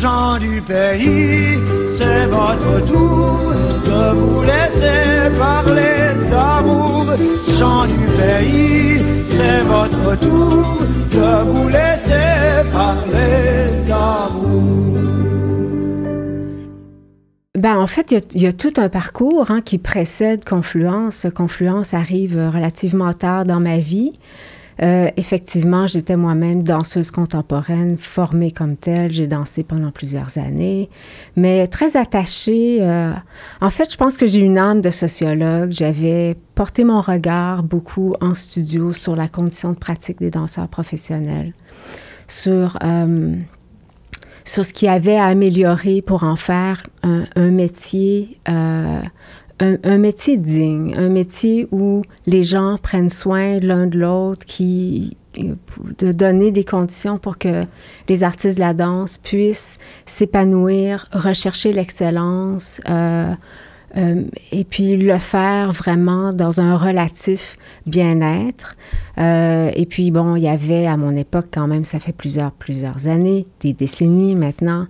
Gens du pays, c'est votre tour de vous laisser parler d'amour. Gens du pays, c'est votre tour de vous laisser parler d'amour. Ben, en fait, il y a tout un parcours qui précède Confluence. Confluence arrive relativement tard dans ma vie. Effectivement, j'étais moi-même danseuse contemporaine, formée comme telle. J'ai dansé pendant plusieurs années, mais très attachée. En fait, je pense que j'ai une âme de sociologue. J'avais porté mon regard beaucoup en studio sur la condition de pratique des danseurs professionnels, sur ce qu'il y avait à améliorer pour en faire un métier un métier digne, un métier où les gens prennent soin l'un de l'autre, de donner des conditions pour que les artistes de la danse puissent s'épanouir, rechercher l'excellence, et puis le faire vraiment dans un relatif bien-être. Et puis, bon, il y avait à mon époque quand même, ça fait plusieurs années, des décennies maintenant,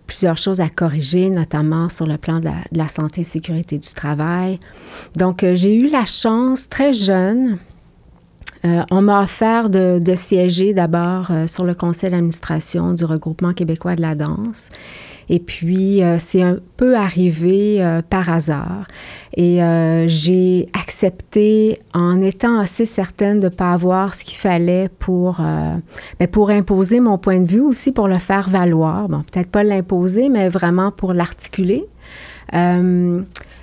plusieurs choses à corriger, notamment sur le plan de la santé et sécurité du travail. Donc, j'ai eu la chance, très jeune, on m'a offert de siéger d'abord sur le conseil d'administration du Regroupement québécois de la danse. Et puis, c'est un peu arrivé par hasard. Et j'ai accepté, en étant assez certaine de ne pas avoir ce qu'il fallait pour imposer mon point de vue, aussi pour le faire valoir. Bon, peut-être pas l'imposer, mais vraiment pour l'articuler.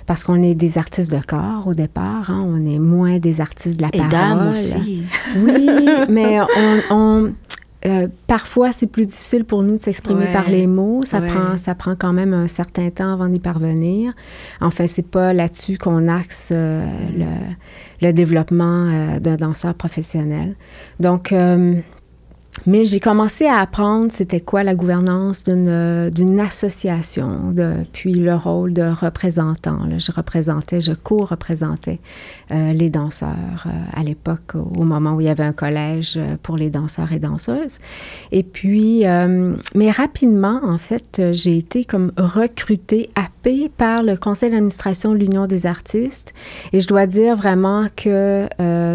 Parce qu'on est des artistes de corps au départ, on est moins des artistes de la parole. Et d'âme aussi. Oui, mais parfois, c'est plus difficile pour nous de s'exprimer par les mots. Ça prend quand même un certain temps avant d'y parvenir. Enfin, c'est pas là-dessus qu'on axe le développement d'un danseur professionnel. Donc, mais j'ai commencé à apprendre c'était quoi la gouvernance d'une association, puis le rôle de représentant. Là, je co-représentais les danseurs à l'époque, au moment où il y avait un collège pour les danseurs et danseuses. Et puis, mais rapidement, en fait, j'ai été comme recrutée, happée par le conseil d'administration de l'Union des artistes. Et je dois dire vraiment que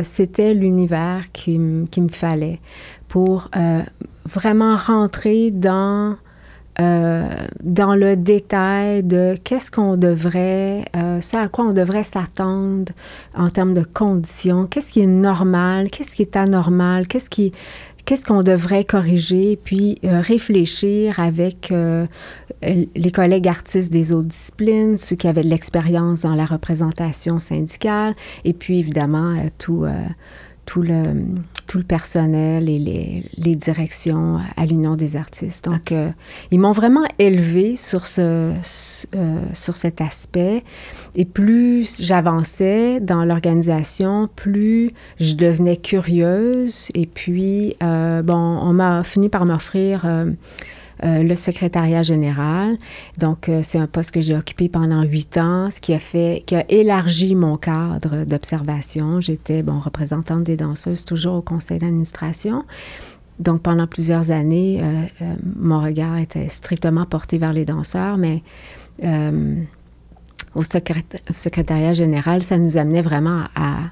c'était l'univers qui me fallait pour vraiment rentrer dans le détail de qu'est-ce qu'on devrait, ce à quoi on devrait s'attendre en termes de conditions, qu'est-ce qui est normal, qu'est-ce qui est anormal, qu'est-ce qu'on devrait corriger, puis réfléchir avec les collègues artistes des autres disciplines, ceux qui avaient de l'expérience dans la représentation syndicale, et puis évidemment tout le personnel et les directions à l'Union des artistes. Donc, ils m'ont vraiment élevée sur cet aspect. Et plus j'avançais dans l'organisation, plus je devenais curieuse. Et puis, on m'a fini par m'offrir le secrétariat général. Donc, c'est un poste que j'ai occupé pendant 8 ans, ce qui a élargi mon cadre d'observation. J'étais, représentante des danseuses, toujours au conseil d'administration. Donc, pendant plusieurs années, mon regard était strictement porté vers les danseurs, mais au secrétariat général, ça nous amenait vraiment à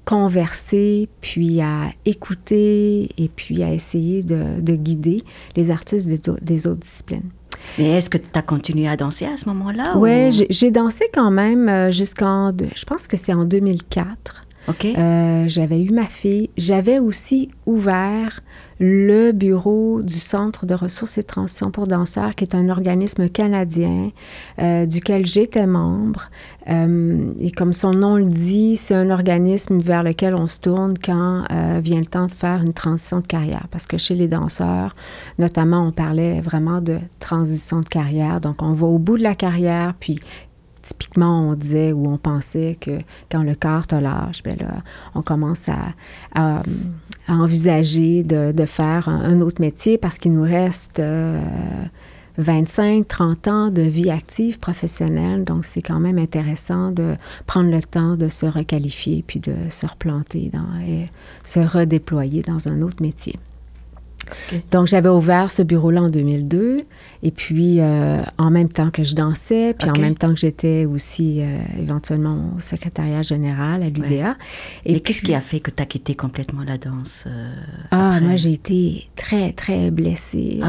converser, puis à écouter et puis à essayer de guider les artistes des autres disciplines. Mais est-ce que tu as continué à danser à ce moment-là? Oui, j'ai dansé quand même je pense que c'est en 2004. OK. J'avais eu ma fille. J'avais aussi ouvert le bureau du Centre de ressources et de transition pour danseurs, qui est un organisme canadien duquel j'étais membre. Et comme son nom le dit, c'est un organisme vers lequel on se tourne quand vient le temps de faire une transition de carrière. Parce que chez les danseurs, notamment, on parlait vraiment de transition de carrière. Donc, on va au bout de la carrière, puis typiquement, on disait ou on pensait que quand le corps te lâche, bien là, on commence à envisager de faire un autre métier parce qu'il nous reste 25, 30 ans de vie active professionnelle. Donc, c'est quand même intéressant de prendre le temps de se requalifier puis de se replanter et se redéployer dans un autre métier. Okay. Donc, j'avais ouvert ce bureau-là en 2002. Et puis, en même temps que je dansais, puis en même temps que j'étais aussi éventuellement au secrétariat général à l'UDA. Ouais. Mais qu'est-ce qui a fait que tu as quitté complètement la danse après? Moi, j'ai été très, très blessée.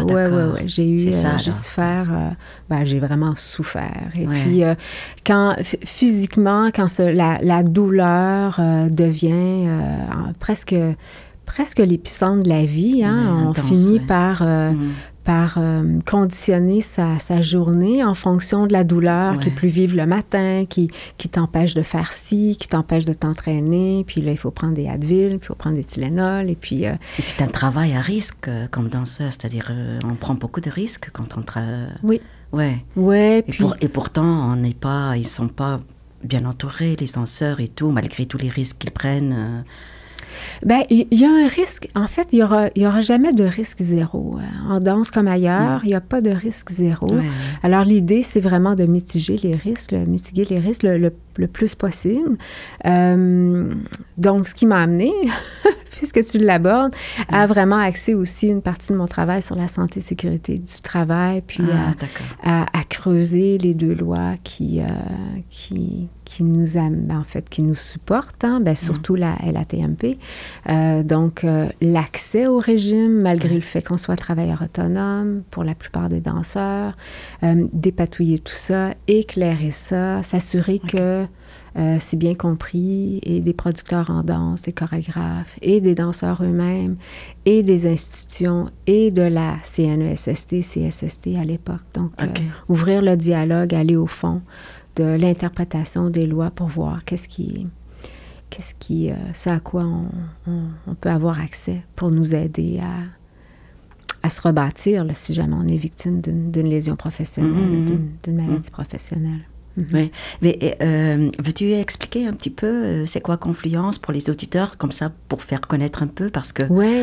D'accord. Ouais. J'ai eu juste faire... j'ai vraiment souffert. Et puis, physiquement, quand la douleur devient presque l'épicentre de la vie, on finit par conditionner sa journée en fonction de la douleur qui est plus vive le matin, qui t'empêche de faire ci, qui t'empêche de t'entraîner. Puis là, il faut prendre des Advil, puis il faut prendre des Tylenol. Et puis... c'est un travail à risque comme danseur, c'est-à-dire on prend beaucoup de risques quand on travaille. Oui. Ouais. Puis... Et pourtant, ils sont pas bien entourés, les danseurs et tout, malgré tous les risques qu'ils prennent. Il y a un risque. En fait, il y aura jamais de risque zéro. En danse comme ailleurs, il n'y a pas de risque zéro. Ouais. Alors, l'idée, c'est vraiment de mitiguer les risques le plus possible. Donc, ce qui m'a amené, puisque tu l'abordes, à vraiment axer aussi une partie de mon travail sur la santé et sécurité du travail, puis à creuser les deux lois qui nous qui nous supportent, surtout la LATMP. Donc, l'accès au régime, malgré le fait qu'on soit travailleur autonome pour la plupart des danseurs, dépatouiller tout ça, éclairer ça, s'assurer que c'est bien compris, et des producteurs en danse, des chorégraphes, et des danseurs eux-mêmes, et des institutions, et de la CNESST, CSST à l'époque. Donc, ouvrir le dialogue, aller au fond de l'interprétation des lois pour voir ce à quoi on peut avoir accès pour nous aider à se rebâtir, là, si jamais on est victime d'une lésion professionnelle, d'une maladie professionnelle. Oui, mais veux-tu expliquer un petit peu c'est quoi Confluence pour les auditeurs, comme ça, pour faire connaître un peu, parce que,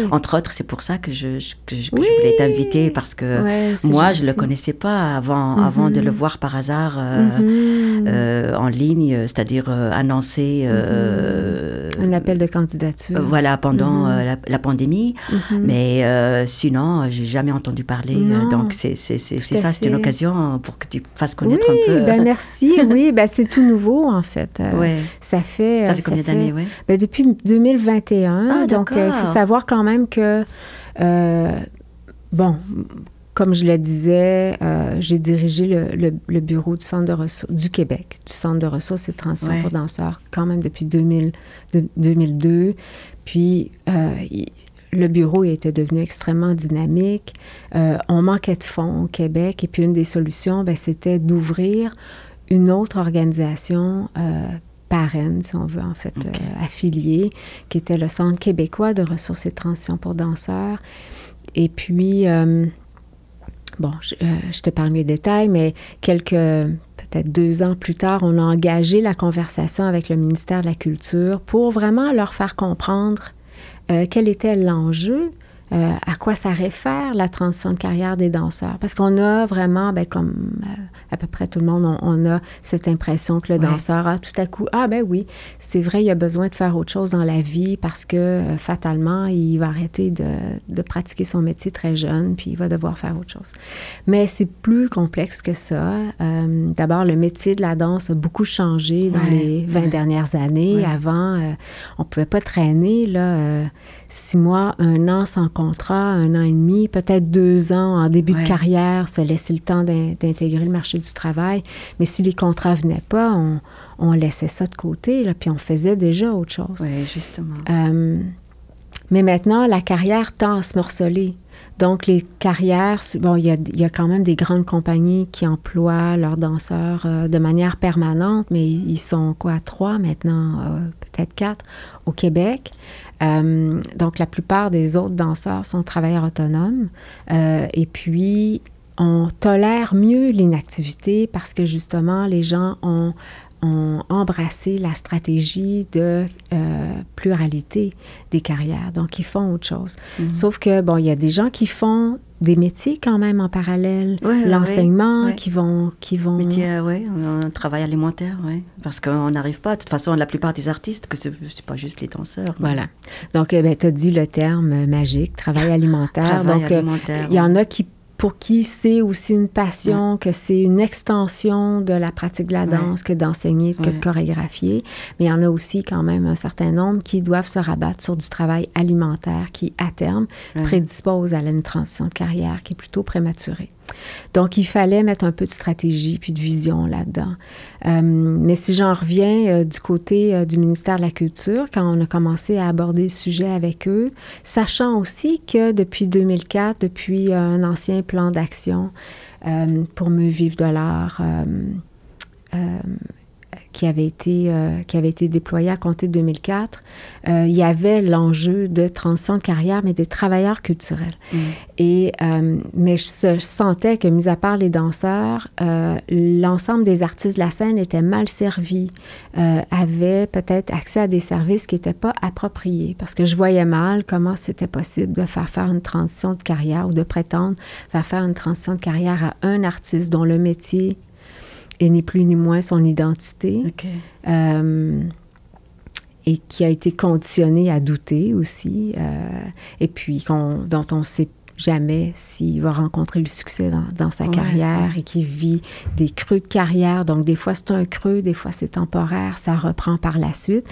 entre autres, c'est pour ça que je voulais t'inviter, parce que moi, je ne le connaissais pas avant de le voir par hasard en ligne, c'est-à-dire annoncer... un appel de candidature. Voilà, pendant la pandémie, mais sinon, je n'ai jamais entendu parler, donc c'est ça, c'est une occasion pour que tu fasses connaître un peu. Merci. Oui, c'est tout nouveau, en fait. Ça fait combien d'années, depuis 2021. Donc, il faut savoir quand même que, comme je le disais, j'ai dirigé le bureau du Centre de ressources du Québec, du Centre de ressources et de transition pour danseurs, quand même depuis 2002. Puis, le bureau était devenu extrêmement dynamique. On manquait de fonds au Québec. Et puis, une des solutions, c'était d'ouvrir une autre organisation parraine, si on veut, en fait, affiliée, qui était le Centre québécois de ressources et de transition pour danseurs. Et puis, je t'épargne les détails, mais peut-être 2 ans plus tard, on a engagé la conversation avec le ministère de la Culture pour vraiment leur faire comprendre quel était l'enjeu, à quoi ça réfère la transition de carrière des danseurs. Parce qu'on a vraiment, comme à peu près tout le monde, on a cette impression que le danseur, tout à coup, oui, c'est vrai, il a besoin de faire autre chose dans la vie parce que fatalement, il va arrêter de pratiquer son métier très jeune, puis il va devoir faire autre chose. Mais c'est plus complexe que ça. D'abord, le métier de la danse a beaucoup changé dans les 20 dernières années. Avant, on ne pouvait pas traîner, 6 mois, 1 an sans contrat, 1 an et demi, peut-être 2 ans en début de carrière, se laisser le temps d'intégrer le marché du travail. Mais si les contrats ne venaient pas, on laissait ça de côté, puis on faisait déjà autre chose. Oui, justement. Mais maintenant, la carrière tend à se morceler. Donc, les carrières, il y a quand même des grandes compagnies qui emploient leurs danseurs de manière permanente, mais ils sont 3 maintenant, peut-être 4 au Québec. Donc, la plupart des autres danseurs sont travailleurs autonomes. Et puis, on tolère mieux l'inactivité parce que, justement, les gens ont embrassé la stratégie de pluralité des carrières. Donc, ils font autre chose. Sauf que, il y a des gens qui font des métiers quand même en parallèle, l'enseignement qui vont... Métier, un travail alimentaire, parce qu'on n'arrive pas, de toute façon, la plupart des artistes, que c'est pas juste les danseurs. Voilà. Donc, tu as dit le terme magique, travail alimentaire. Travail alimentaire, il y en a pour qui c'est aussi une passion, que c'est une extension de la pratique de la danse que d'enseigner, que de chorégraphier. Mais il y en a aussi quand même un certain nombre qui doivent se rabattre sur du travail alimentaire qui, à terme, prédispose à une transition de carrière qui est plutôt prématurée. Donc, il fallait mettre un peu de stratégie puis de vision là-dedans. Mais si j'en reviens du côté du ministère de la Culture, quand on a commencé à aborder le sujet avec eux, sachant aussi que depuis 2004, depuis un ancien plan d'action pour mieux vivre de l'art qui avait été déployé à compter de 2004, il y avait l'enjeu de transition de carrière, mais des travailleurs culturels. Et, mais je sentais que, mis à part les danseurs, l'ensemble des artistes de la scène étaient mal servis, avaient peut-être accès à des services qui n'étaient pas appropriés, parce que je voyais mal comment c'était possible de faire une transition de carrière ou de prétendre faire une transition de carrière à un artiste dont le métier et ni plus ni moins son identité, et qui a été conditionné à douter aussi, et puis dont on ne sait jamais s'il va rencontrer le succès dans sa carrière et qui vit des creux de carrière. Donc, des fois, c'est un creux, des fois, c'est temporaire, ça reprend par la suite.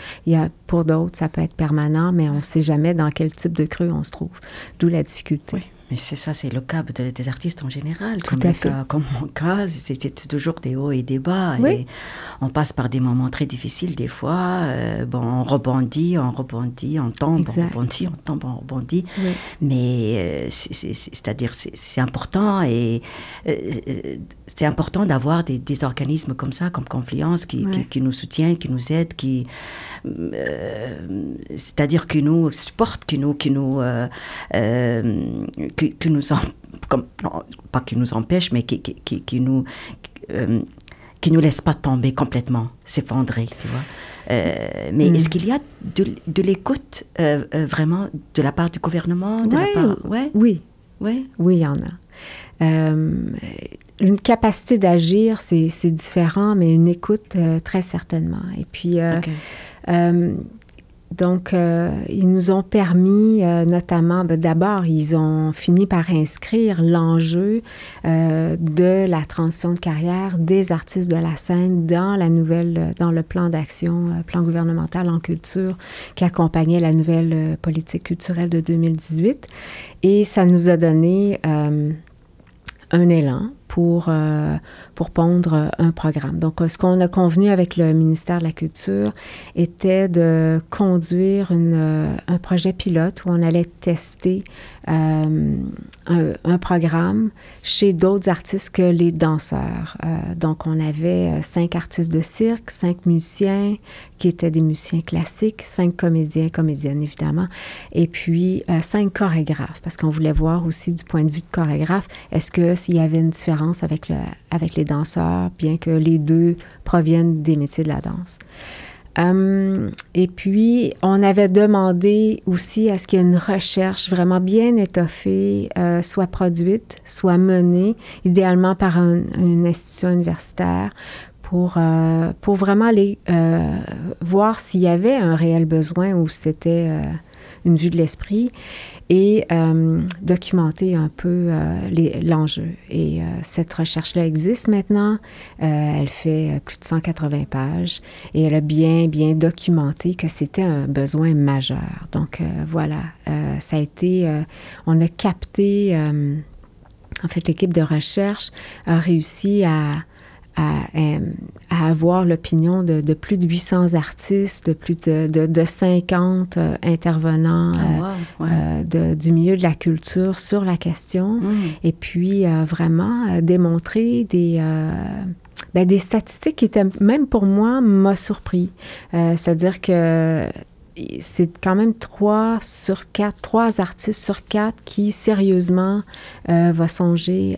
Pour d'autres, ça peut être permanent, mais on ne sait jamais dans quel type de creux on se trouve, d'où la difficulté. Oui. Mais c'est ça, c'est le cas des artistes en général. Tout à fait. Comme mon cas, c'est toujours des hauts et des bas. Oui. Et on passe par des moments très difficiles des fois. On rebondit, on tombe, exact. On rebondit, on tombe, on rebondit. Oui. Mais c'est-à-dire, c'est important et c'est important d'avoir des organismes comme ça, comme Confluence, qui nous soutiennent, qui nous aident, c'est-à-dire qui nous supportent, qui nous pas qui nous empêche, mais qui nous laisse pas tomber complètement, s'effondrer, tu vois. Mais est-ce qu'il y a de l'écoute vraiment de la part du gouvernement, Oui, il y en a. Une capacité d'agir, c'est différent, mais une écoute, très certainement. Et puis, donc, ils nous ont permis, notamment, d'abord, ils ont fini par inscrire l'enjeu de la transition de carrière des artistes de la scène dans le plan d'action, plan gouvernemental en culture qui accompagnait la nouvelle politique culturelle de 2018. Et ça nous a donné un élan pour pondre un programme. Donc, ce qu'on a convenu avec le ministère de la Culture était de conduire un projet pilote où on allait tester un programme chez d'autres artistes que les danseurs. Donc, on avait 5 artistes de cirque, 5 musiciens qui étaient des musiciens classiques, 5 comédiens, comédiennes évidemment, et puis 5 chorégraphes, parce qu'on voulait voir aussi du point de vue de chorégraphe, est-ce qu'il y avait une différence avec les danseurs, bien que les deux proviennent des métiers de la danse. Et puis, on avait demandé aussi à ce qu'il y ait une recherche vraiment bien étoffée, soit produite, soit menée, idéalement par une institution universitaire, pour vraiment aller voir s'il y avait un réel besoin ou c'était une vue de l'esprit, et documenter un peu l'enjeu. Et cette recherche-là existe maintenant. Elle fait plus de 180 pages et elle a bien documenté que c'était un besoin majeur. Donc, voilà, ça a été... on a capté... en fait, l'équipe de recherche a réussi à avoir l'opinion de plus de 800 artistes, de plus de 50 intervenants du milieu de la culture sur la question. Et puis, vraiment démontrer des statistiques qui étaient, même pour moi, m'a surpris. C'est-à-dire que c'est quand même 3 artistes sur 4 qui, sérieusement, va songer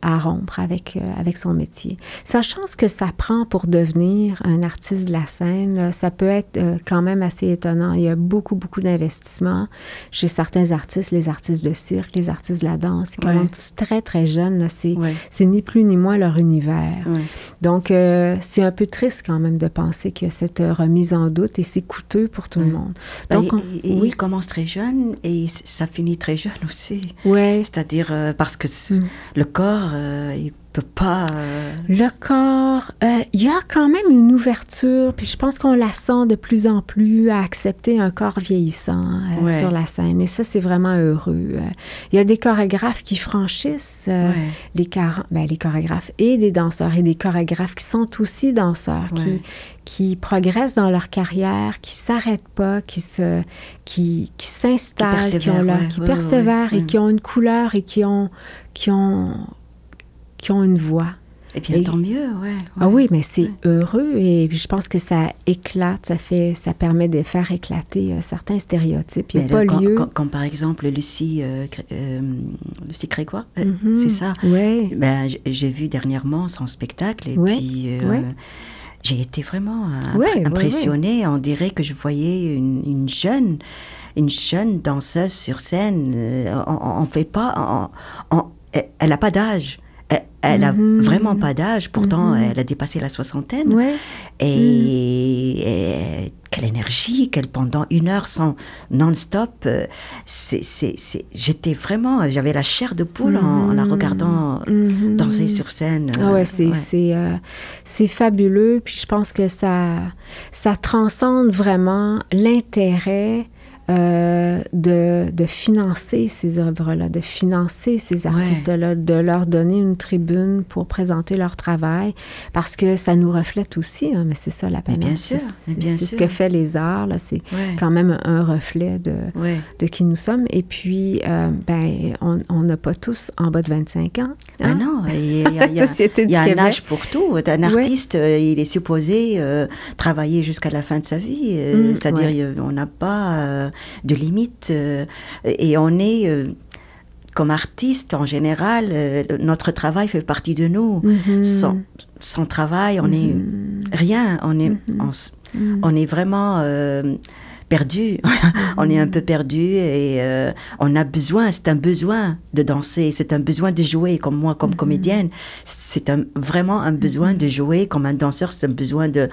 à rompre avec son métier. Sachant ce que ça prend pour devenir un artiste de la scène, là, ça peut être quand même assez étonnant. Il y a beaucoup, beaucoup d'investissements chez certains artistes, les artistes de cirque, les artistes de la danse, qui commencent très, très jeunes. Là, c'est ni plus ni moins leur univers. Ouais. Donc, c'est un peu triste quand même de penser qu'il y a cette remise en doute et c'est coûteux pour tout le monde. Donc, il commence très jeune et ça finit très jeune aussi. Oui. C'est-à-dire parce que le corps, il peut pas... Le corps, il y a quand même une ouverture, puis je pense qu'on la sent de plus en plus à accepter un corps vieillissant sur la scène. Et ça, c'est vraiment heureux. Il y a des chorégraphes qui franchissent les chorégraphes et des danseurs et des chorégraphes qui sont aussi danseurs, qui progressent dans leur carrière, qui s'arrêtent pas, qui s'installent, qui persévèrent et qui ont une couleur et qui ont une voix. Et bien, tant mieux, Ah oui, mais c'est heureux et je pense que ça éclate, ça permet de faire éclater certains stéréotypes. Il n'y a pas lieu... Comme par exemple Lucie Grégoire, c'est ça? Oui. Ben, j'ai vu dernièrement son spectacle et puis... j'ai été vraiment impressionnée. On dirait que je voyais une jeune danseuse sur scène. On fait pas... elle n'a pas d'âge. Elle n'a vraiment pas d'âge. Pourtant, elle a dépassé la soixantaine. Et quelle énergie, pendant 1 heure non-stop. J'avais la chair de poule en la regardant danser sur scène. C'est fabuleux. Puis je pense que ça transcende vraiment l'intérêt de financer ces œuvres-là, de financer ces artistes-là, de leur donner une tribune pour présenter leur travail, parce que ça nous reflète aussi, hein, mais c'est ça la panoplie. Bien sûr, c'est ce que fait les arts, là, c'est quand même un reflet de qui nous sommes. Et puis, on n'a pas tous en bas de 25 ans. Hein? Non, il y a un âge pour tout. Un artiste, il est supposé travailler jusqu'à la fin de sa vie, c'est-à-dire on n'a pas... de limites et on est comme artiste en général, notre travail fait partie de nous. Sans travail, on est rien, on est vraiment perdu. On est un peu perdu et on a besoin, c'est un besoin de danser, c'est un besoin de jouer, comme moi, comme comédienne. C'est vraiment un besoin de jouer, comme un danseur, c'est un besoin de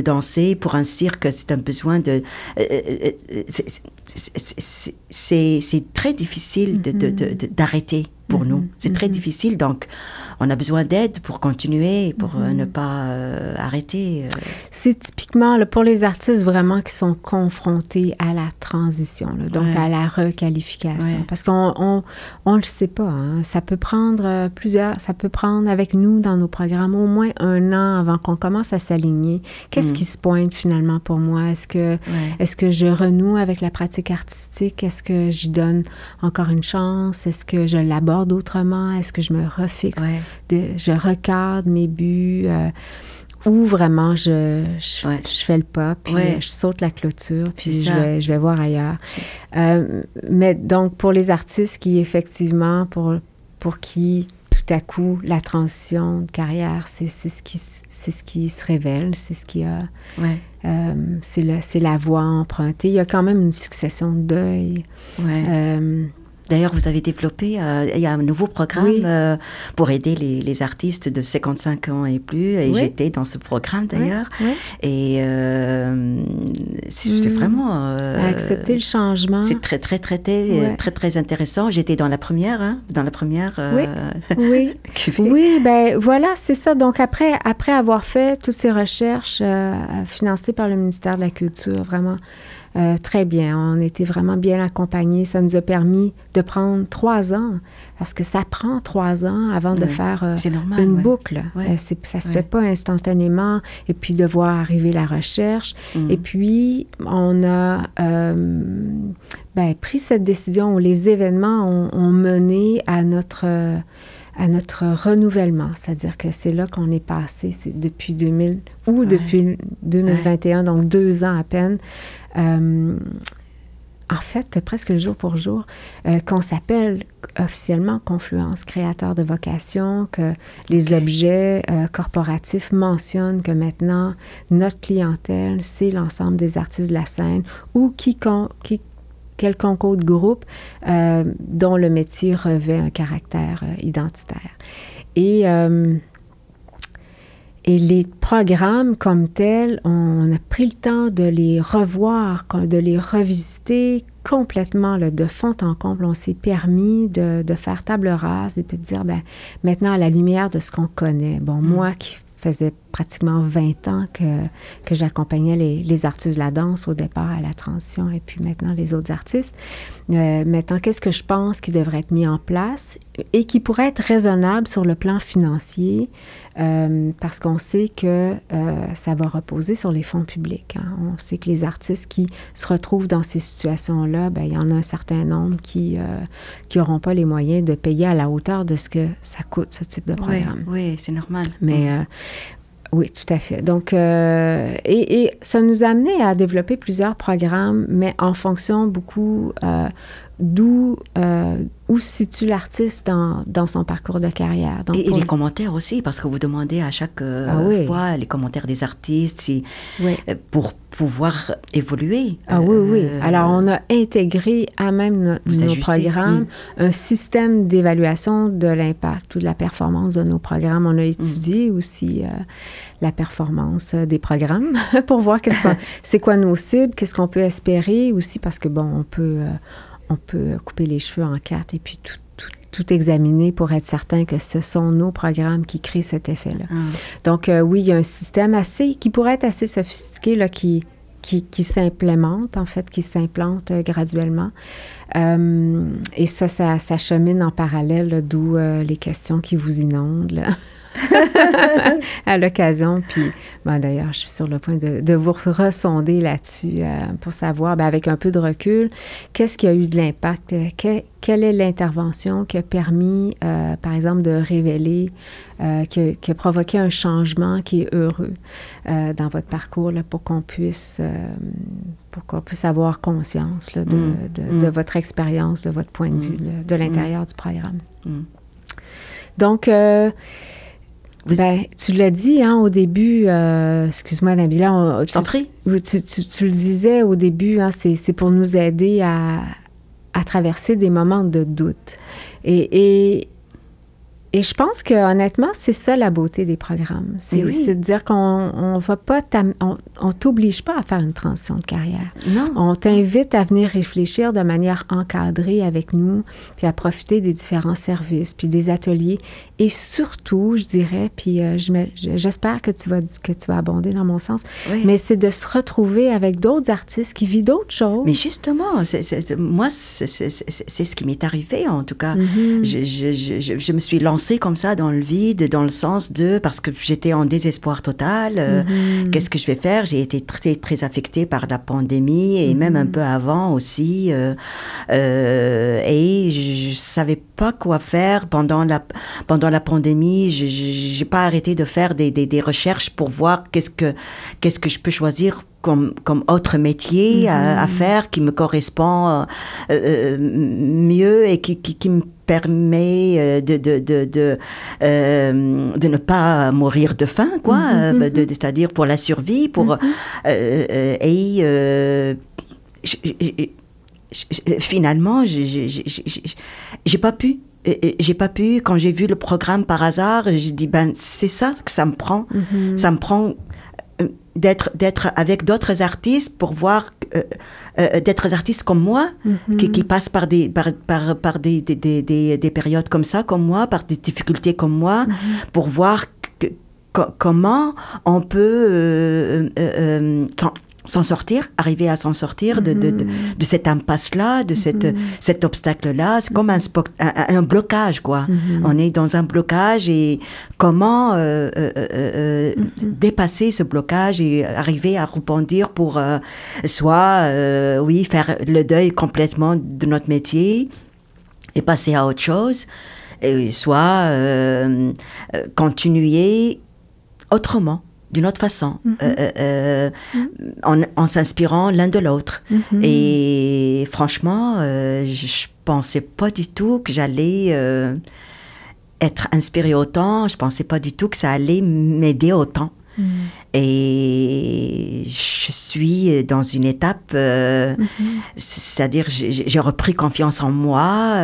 danser. Pour un cirque, c'est un besoin de... c'est très difficile d'arrêter pour nous. C'est très difficile, donc on a besoin d'aide pour continuer, pour ne pas arrêter. C'est typiquement, là, pour les artistes vraiment qui sont confrontés à la transition, là, donc à la requalification. Parce qu'on le sait pas, hein, ça peut prendre avec nous dans nos programmes au moins 1 an avant qu'on commence à s'aligner. Qu'est-ce qui se pointe finalement pour moi? Est-ce que je renoue avec la pratique artistique? Est-ce que j'y donne encore une chance? Est-ce que je l'aborde autrement? Est-ce que je me refixe? Je recadre mes buts? Ou vraiment, je fais le pas, puis je saute la clôture, puis je vais voir ailleurs. Mais donc, pour les artistes qui, effectivement, pour qui, tout à coup, la transition de carrière, c'est ce qui se révèle, c'est ce qui a... c'est la voie empruntée. Il y a quand même une succession de deuils. D'ailleurs, vous avez développé, il y a un nouveau programme pour aider les artistes de 55 ans et plus. Et j'étais dans ce programme, d'ailleurs. Et c'est vraiment... accepter le changement. C'est très intéressant. J'étais dans la première, Oui, ben voilà, c'est ça. Donc, après avoir fait toutes ces recherches financées par le ministère de la Culture, vraiment... très bien. On était vraiment bien accompagnés. Ça nous a permis de prendre 3 ans, parce que ça prend 3 ans avant de faire une boucle. Ça se fait pas instantanément. Et puis, de voir arriver la recherche. Et puis, on a pris cette décision où les événements ont mené à notre renouvellement. C'est-à-dire que c'est là qu'on est passé, c'est depuis 2021, donc 2 ans à peine, en fait, presque jour pour jour, qu'on s'appelle officiellement Confluence, créateur de vocation, que les objets corporatifs mentionnent que maintenant, notre clientèle, c'est l'ensemble des artistes de la scène ou quelconque autre groupe dont le métier revêt un caractère identitaire. Et les programmes comme tels, on a pris le temps de les revoir, de les revisiter complètement là, de fond en comble. On s'est permis de faire table rase et puis de dire, maintenant, à la lumière de ce qu'on connaît, moi qui faisait pratiquement 20 ans que j'accompagnais les artistes de la danse au départ à la transition et puis maintenant les autres artistes. Maintenant, qu'est-ce que je pense qui devrait être mis en place et qui pourrait être raisonnable sur le plan financier parce qu'on sait que ça va reposer sur les fonds publics. Hein. On sait que les artistes qui se retrouvent dans ces situations-là, il y en a un certain nombre qui n'auront pas les moyens de payer à la hauteur de ce que ça coûte, ce type de programme. Oui, c'est normal. Mais oui, tout à fait. Donc, et ça nous a amené à développer plusieurs programmes, mais en fonction beaucoup où se situe l'artiste dans son parcours de carrière. Donc, et les commentaires aussi, parce que vous demandez à chaque fois les commentaires des artistes pour pouvoir évoluer. Oui. Alors, on a intégré à même nos programmes un système d'évaluation de l'impact ou de la performance de nos programmes. On a étudié aussi la performance des programmes pour voir c'est quoi nos cibles, qu'est-ce qu'on peut espérer aussi, parce que, on peut couper les cheveux en 4 et puis tout examiner pour être certain que ce sont nos programmes qui créent cet effet-là. Donc, oui, il y a un système qui pourrait être assez sophistiqué, là, qui s'implémente, en fait, qui s'implante graduellement. Et ça chemine en parallèle, là, d'où les questions qui vous inondent, là. À l'occasion. Puis, d'ailleurs, je suis sur le point de vous ressonder là-dessus pour savoir, avec un peu de recul, qu'est-ce qui a eu de l'impact? Quelle est l'intervention qui a permis, par exemple, de révéler, qui a provoqué un changement qui est heureux dans votre parcours, là, pour qu'on puisse avoir conscience là, de votre expérience, de votre point de vue, là, de l'intérieur du programme. Donc, tu l'as dit au début, excuse-moi Nabila, t'en prie. Tu le disais au début, c'est pour nous aider à traverser des moments de doute. Et je pense que honnêtement, c'est ça la beauté des programmes. C'est de dire qu'on va pas on t'oblige pas à faire une transition de carrière. Non. On t'invite à venir réfléchir de manière encadrée avec nous, puis à profiter des différents services, puis des ateliers. Et surtout, je dirais, puis j'espère que tu vas abonder dans mon sens, mais c'est de se retrouver avec d'autres artistes qui vivent d'autres choses. Mais justement, moi, c'est ce qui m'est arrivé, en tout cas. Je me suis lancée comme ça dans le vide, dans le sens parce que j'étais en désespoir total. Qu'est-ce que je vais faire? J'ai été très, très affectée par la pandémie et même un peu avant aussi. Et je savais pas quoi faire pendant la pandémie. J'ai pas arrêté de faire des recherches pour voir qu'est-ce que je peux choisir comme autre métier à faire qui me correspond mieux et qui me permet de ne pas mourir de faim, quoi, c'est-à-dire pour la survie, finalement, j'ai pas pu. Quand j'ai vu le programme par hasard, j'ai dit, c'est ça que ça me prend. Ça me prend d'être avec d'autres artistes pour voir d'autres artistes comme moi qui passent par des périodes comme ça, comme moi, par des difficultés comme moi, pour voir comment on peut arriver à s'en sortir de cette impasse-là, de cet obstacle-là. C'est comme un blocage, quoi. On est dans un blocage et comment dépasser ce blocage et arriver à rebondir pour soit, faire le deuil complètement de notre métier et passer à autre chose, et soit continuer autrement. d'une autre façon, en s'inspirant l'un de l'autre. Et franchement, je pensais pas du tout que j'allais être inspirée autant. Je pensais pas du tout que ça allait m'aider autant. Et je suis dans une étape, c'est-à-dire j'ai repris confiance en moi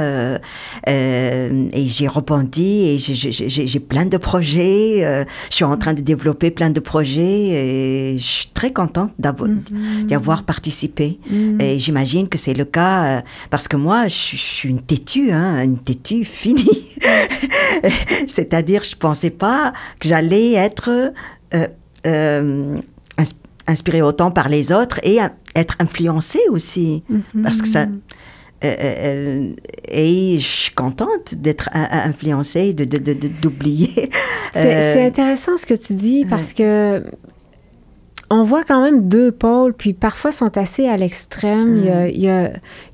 et j'ai rebondi et j'ai plein de projets. Je suis en train de développer plein de projets et je suis très contente d'y avoir participé. Et j'imagine que c'est le cas parce que moi, je suis une têtue finie. C'est-à-dire, je pensais pas que j'allais être inspirée autant par les autres et être influencée aussi parce que ça et je suis contente d'être influencée, d'oublier. C'est intéressant ce que tu dis parce que on voit quand même deux pôles, puis parfois sont assez à l'extrême. Il y a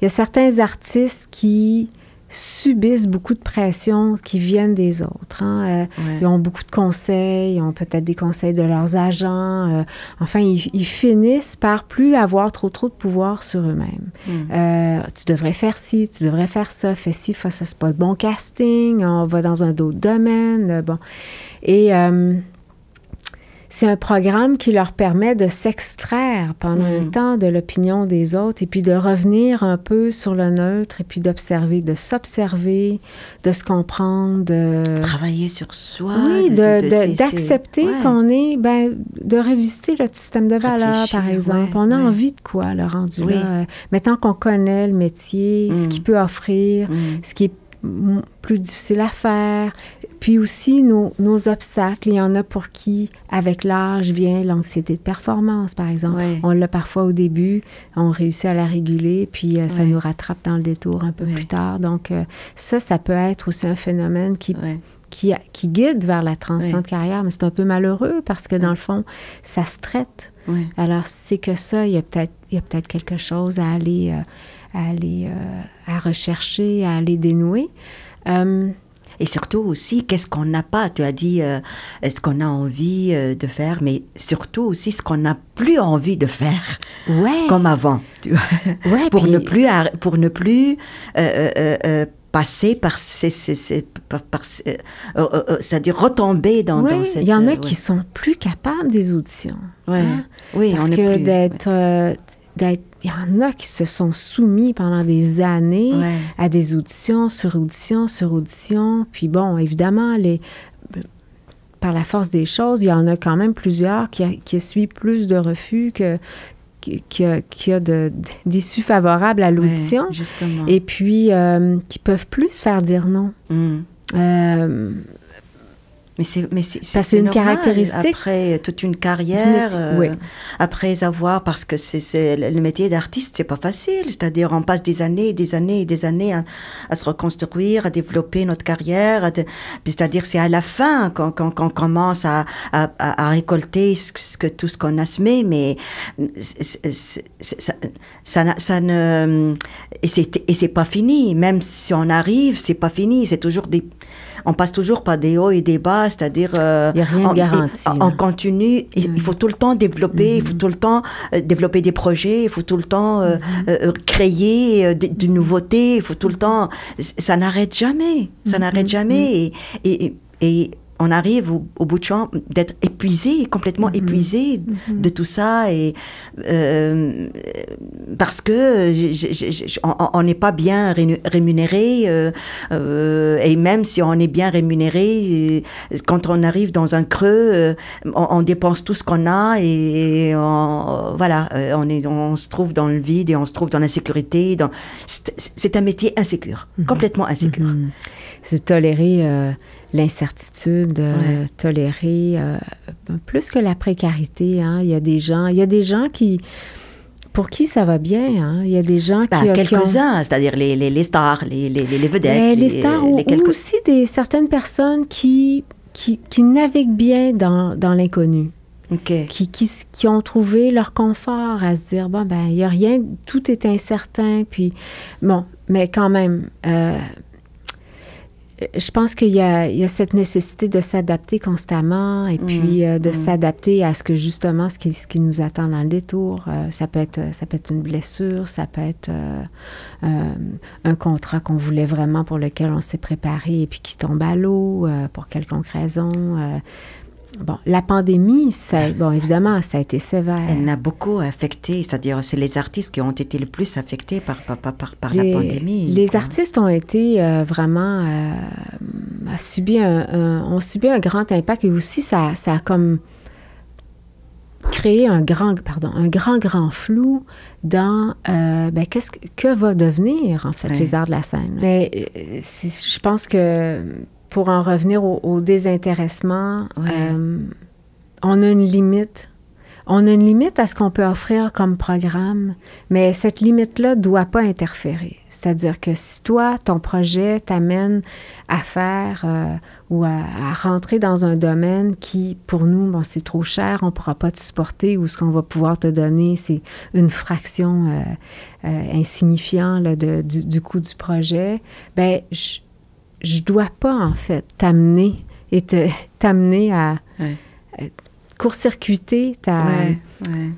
certains artistes qui subissent beaucoup de pression qui viennent des autres. Ils ont beaucoup de conseils, ils ont peut-être des conseils de leurs agents. Enfin, ils finissent par plus avoir trop de pouvoir sur eux-mêmes. Tu devrais faire ci, tu devrais faire ça, fais ci, fais ça, c'est pas le bon casting, on va dans un autre domaine. Bon. Et c'est un programme qui leur permet de s'extraire pendant un temps de l'opinion des autres et puis de revenir un peu sur le neutre et puis d'observer, de s'observer, de se comprendre. De travailler sur soi. Oui, d'accepter qu'on est, de revisiter notre système de valeurs, par exemple. On a envie de quoi, le rendu là? Maintenant qu'on connaît le métier, ce qu'il peut offrir, ce qui est plus difficile à faire. Puis aussi, nos obstacles, il y en a pour qui, avec l'âge, vient l'anxiété de performance, par exemple. On l'a parfois au début, on réussit à la réguler, puis ça nous rattrape dans le détour un peu plus tard. Donc, ça peut être aussi un phénomène qui guide vers la transition de carrière, mais c'est un peu malheureux parce que, dans le fond, ça se traite. Alors, c'est que ça, il y a peut-être quelque chose à aller à rechercher, à aller dénouer. Et surtout aussi, qu'est-ce qu'on n'a pas? Tu as dit ce qu'on a envie de faire, mais surtout aussi ce qu'on n'a plus envie de faire, comme avant. Pour ne plus passer par c'est-à-dire retomber dans cette... Il y en a qui sont plus capables des auditions. Parce que il y en a qui se sont soumis pendant des années à des auditions sur auditions sur auditions. Puis bon, évidemment, par la force des choses, il y en a quand même plusieurs qui essuient plus de refus qu'il y a d'issues favorables à l'audition. Et puis, qui peuvent plus se faire dire non. Mais c'est une normal, caractéristique. Après toute une carrière, après avoir, parce que le métier d'artiste, c'est pas facile. C'est-à-dire, on passe des années et des années et des années à se reconstruire, à développer notre carrière. C'est-à-dire, c'est à la fin qu'on commence à récolter tout ce qu'on a semé, mais ça ne... Et c'est pas fini. Même si on arrive, c'est pas fini. C'est toujours on passe toujours par des hauts et des bas, c'est-à-dire... il n'y a rien de garanti. On continue, il faut tout le temps développer, il faut tout le temps développer des projets, il faut tout le temps créer de nouveautés, il faut tout le temps... Ça n'arrête jamais, ça n'arrête jamais. Et on arrive au bout de champ d'être épuisé, complètement épuisé de tout ça, et parce que on n'est pas bien rémunéré, et même si on est bien rémunéré, quand on arrive dans un creux, on dépense tout ce qu'on a, et on se trouve dans le vide, et on se trouve dans l'insécurité. C'est un métier insécure, complètement insécure. C'est tolérer l'incertitude, tolérer plus que la précarité. Il y a des gens pour qui ça va bien. Il y a des gens qui quelques-uns, c'est-à-dire les stars, les vedettes. Les stars ou aussi certaines personnes qui naviguent bien dans l'inconnu. Qui ont trouvé leur confort à se dire, il n'y a rien, tout est incertain. Puis, bon, mais quand même... je pense qu'il y a cette nécessité de s'adapter constamment et puis de s'adapter à ce que justement, ce qui nous attend dans le détour. Ça peut être une blessure, ça peut être un contrat qu'on voulait vraiment pour lequel on s'est préparé et puis qui tombe à l'eau pour quelconque raison. Bon, la pandémie, évidemment, ça a été sévère. Elle a beaucoup affecté, c'est-à-dire c'est les artistes qui ont été le plus affectés par la pandémie. Les artistes ont été vraiment ont subi un grand impact et aussi ça a comme créé un grand flou dans que va devenir en fait les arts de la scène. Mais je pense que pour en revenir au désintéressement, on a une limite. On a une limite à ce qu'on peut offrir comme programme, mais cette limite-là ne doit pas interférer. C'est-à-dire que si toi, ton projet t'amène à faire ou à rentrer dans un domaine qui, pour nous, c'est trop cher, on ne pourra pas te supporter ou ce qu'on va pouvoir te donner, c'est une fraction insignifiante là, du coût du projet, bien, je dois pas, en fait, t'amener à court-circuiter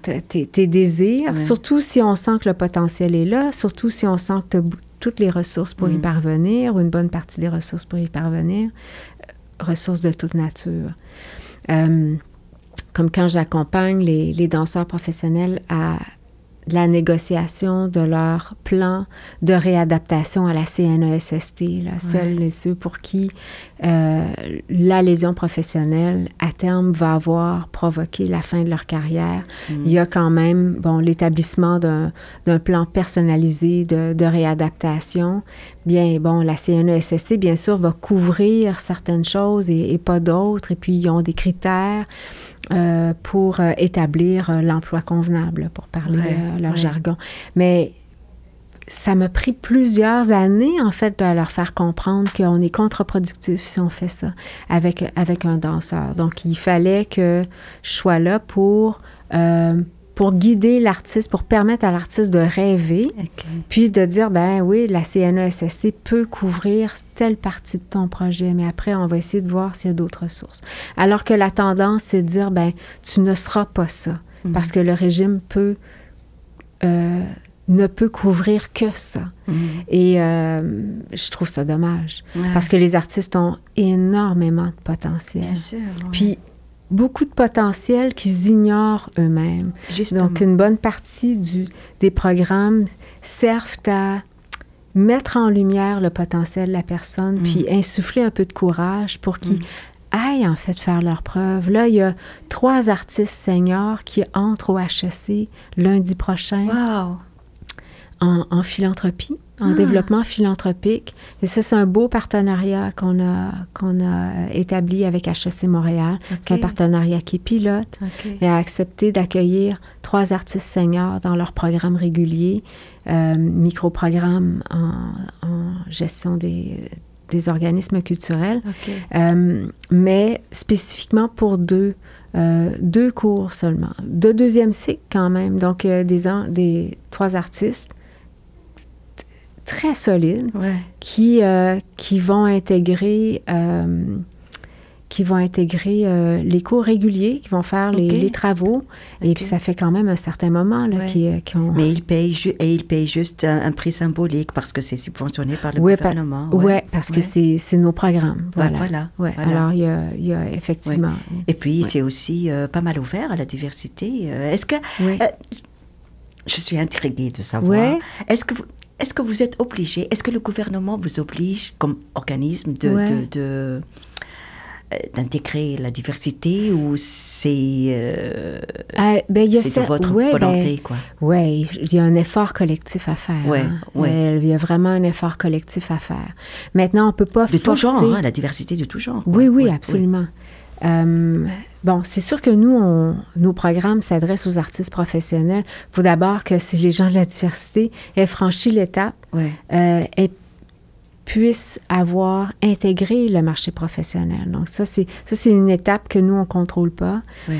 tes désirs, surtout si on sent que le potentiel est là, surtout si on sent que tu as toutes les ressources pour y parvenir, ou une bonne partie des ressources pour y parvenir, ressources de toute nature. Comme quand j'accompagne les danseurs professionnels à la négociation de leur plan de réadaptation à la CNESST, celles et ceux pour qui la lésion professionnelle, à terme, va avoir provoqué la fin de leur carrière. Il y a quand même, l'établissement d'un plan personnalisé de réadaptation. Bien, la CNESST, bien sûr, va couvrir certaines choses et pas d'autres, et puis ils ont des critères pour établir l'emploi convenable, pour parler leur jargon. Mais ça m'a pris plusieurs années, en fait, de leur faire comprendre qu'on est contre-productif si on fait ça avec un danseur. Donc, il fallait que je sois là pour guider l'artiste, pour permettre à l'artiste de rêver, puis de dire, oui, la CNESST peut couvrir telle partie de ton projet, mais après, on va essayer de voir s'il y a d'autres ressources. Alors que la tendance, c'est de dire, tu ne seras pas ça, parce que le régime ne peut couvrir que ça. Et je trouve ça dommage, parce que les artistes ont énormément de potentiel. Bien sûr. Puis, beaucoup de potentiel qu'ils ignorent eux-mêmes. Justement. Donc, une bonne partie des programmes servent à mettre en lumière le potentiel de la personne, puis insuffler un peu de courage pour qu'ils aillent, en fait, faire leurs preuves. Là, il y a 3 artistes seniors qui entrent au HEC lundi prochain. Wow! En philanthropie, en développement philanthropique. Et ça, c'est un beau partenariat qu'on a établi avec HEC Montréal. C'est un partenariat qui est pilote et a accepté d'accueillir 3 artistes seniors dans leur programme régulier, micro-programme en gestion des organismes culturels, mais spécifiquement pour 2 cours seulement. De 2e cycle quand même, donc des 3 artistes très solides qui vont intégrer les cours réguliers, qui vont faire les travaux. Et puis, ça fait quand même un certain moment là, qu'ils ont... Mais ils payent juste un prix symbolique parce que c'est subventionné par le gouvernement. Oui, parce que c'est nos programmes. Voilà. Alors, il y a effectivement... Et puis, c'est aussi pas mal ouvert à la diversité. Est-ce que... je suis intriguée de savoir. Est-ce que vous êtes obligé, est-ce que le gouvernement vous oblige comme organisme d'intégrer la diversité ou c'est de votre volonté, quoi? Oui, il y a un effort collectif à faire. Il y a vraiment un effort collectif à faire. Maintenant, on ne peut pas de tout genre, la diversité de tout genre. Oui, absolument. C'est sûr que nous, nos programmes s'adressent aux artistes professionnels. Il faut d'abord que les gens de la diversité aient franchi l'étape, puissent avoir intégré le marché professionnel. Donc, ça, c'est une étape que nous, on ne contrôle pas. Oui.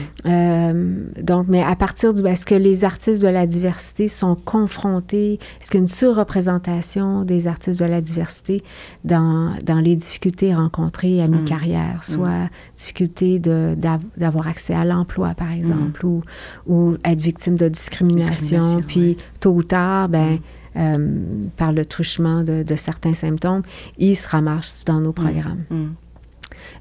Donc, mais à partir du... Est-ce que les artistes de la diversité sont confrontés? Est-ce qu'il y a une surreprésentation des artistes de la diversité dans les difficultés rencontrées à mi-carrière, soit difficulté d'avoir accès à l'emploi, par exemple, ou être victime de discrimination, puis tôt ou tard, par le truchement de certains symptômes, ils se ramassent dans nos programmes.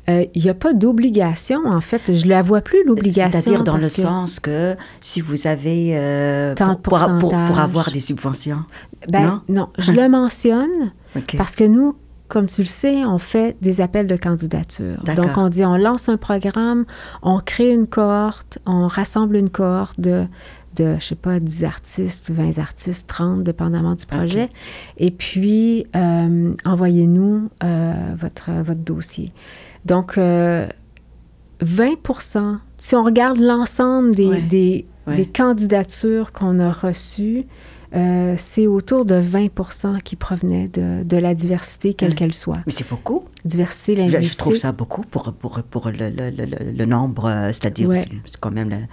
Il n'y a pas d'obligation, en fait. Je ne la vois plus, l'obligation. C'est-à-dire dans le sens que si vous avez... pour avoir des subventions, non, je le mentionne parce que nous, comme tu le sais, on fait des appels de candidature. Donc, on dit, on lance un programme, on crée une cohorte, on rassemble une cohorte de je sais pas, 10 artistes, 20 artistes, 30, dépendamment du projet. Et puis, envoyez-nous votre dossier. Donc, 20%, si on regarde l'ensemble des candidatures qu'on a reçues, c'est autour de 20% qui provenaient de la diversité, quelle qu'elle soit. Mais c'est beaucoup. Diversité linguistique. Je trouve ça beaucoup pour le nombre, c'est-à-dire, c'est quand même...